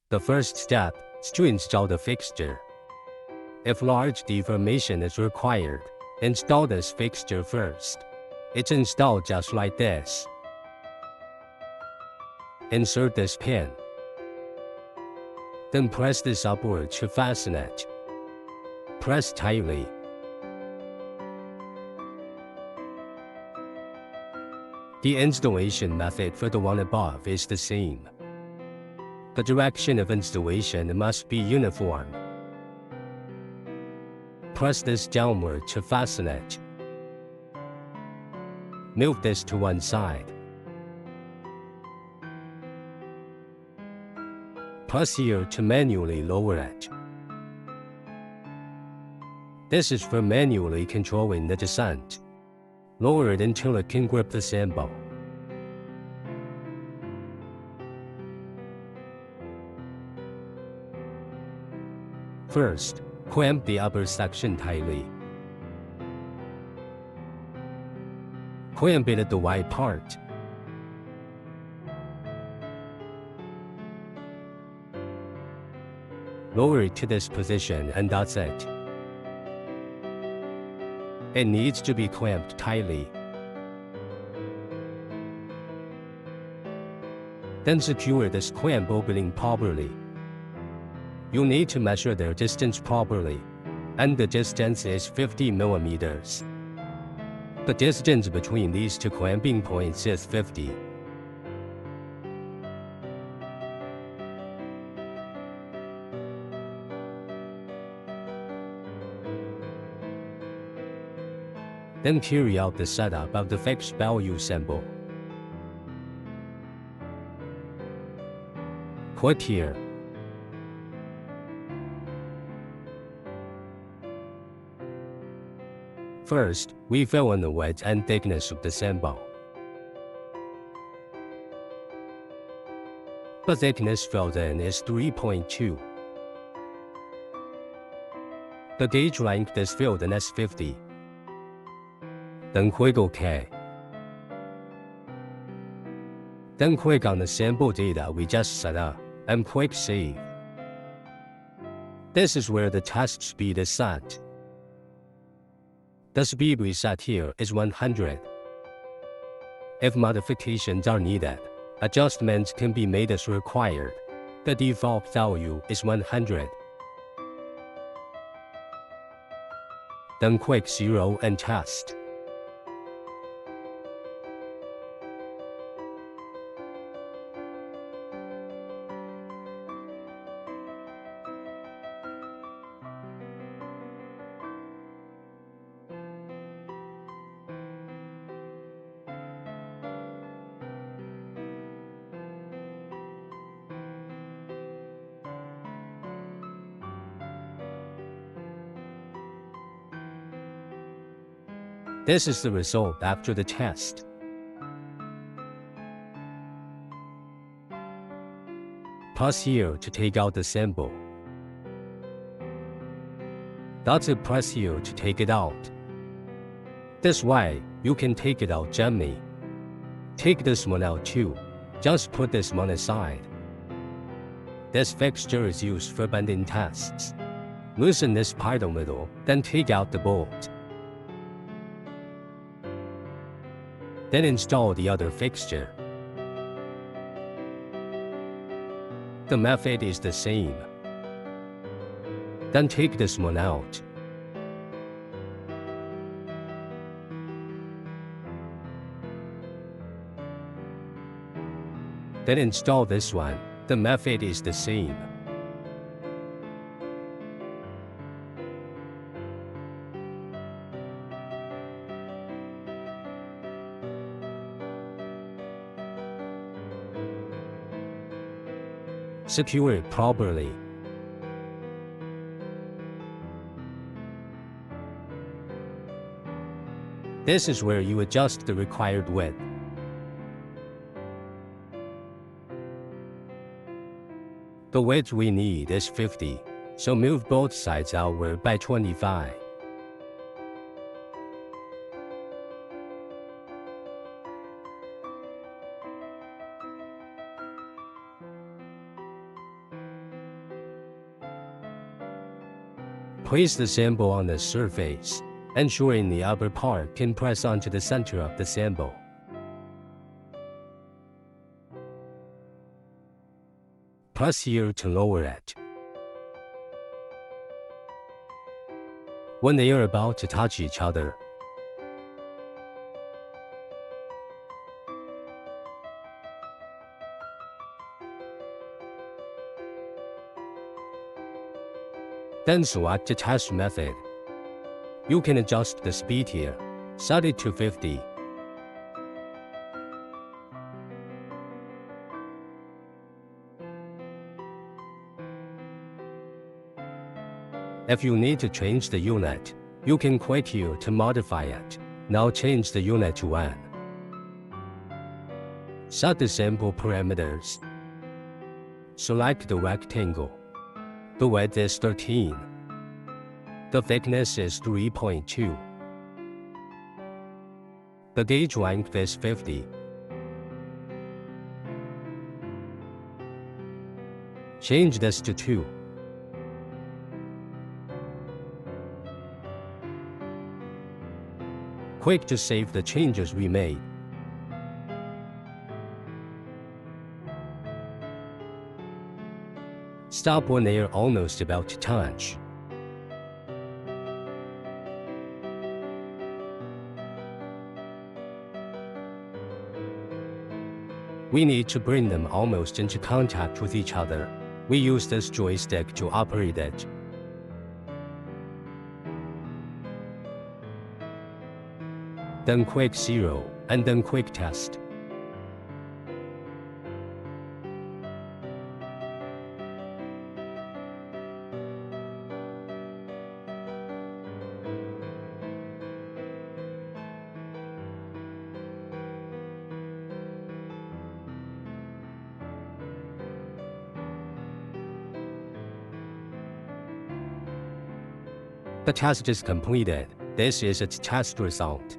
The first step is to install the fixture. If large deformation is required, install this fixture first. It's installed just like this. Insert this pin. Then press this upward to fasten it. Press tightly. The installation method for the one above is the same. The direction of installation must be uniform. Press this downward to fasten it. Move this to one side. Press here to manually lower it. This is for manually controlling the descent. Lower it until it can grip the sample. First, clamp the upper section tightly. Clamp it at the wide part. Lower it to this position and that's it. It needs to be clamped tightly. Then secure this clamp opening properly. You'll need to measure their distance properly, and the distance is 50 millimeters. The distance between these two clamping points is 50. Then carry out the setup of the fixed value symbol. Click here. First, we fill in the width and thickness of the symbol. The thickness filled in is 3.2. The gauge length is filled in as 50. Then click OK. Then click on the sample data we just set up and click Save. This is where the test speed is set. The speed we set here is 100. If modifications are needed, adjustments can be made as required. The default value is 100. Then click 0 and test. This is the result after the test. Press here to take out the sample. That's it, press here to take it out. This way, you can take it out gently. Take this one out too. Just put this one aside. This fixture is used for bending tests. Loosen this part a little, then take out the bolt. Then install the other fixture. The method is the same. Then take this one out. Then install this one. The method is the same. Secure it properly. This is where you adjust the required width. The width we need is 50, so move both sides outward by 25. Place the sample on the surface, ensuring the upper part can press onto the center of the sample. Press here to lower it. When they are about to touch each other, then select the test method. You can adjust the speed here. Set it to 50. If you need to change the unit, you can click here to modify it. Now change the unit to N. Set the sample parameters. Select the rectangle. The width is 13. The thickness is 3.2. The gauge length is 50. Change this to 2. Click to save the changes we made. Stop when they are almost about to touch. We need to bring them almost into contact with each other. We use this joystick to operate it. Then click 0, and then click Test. The test is completed. This is its test result.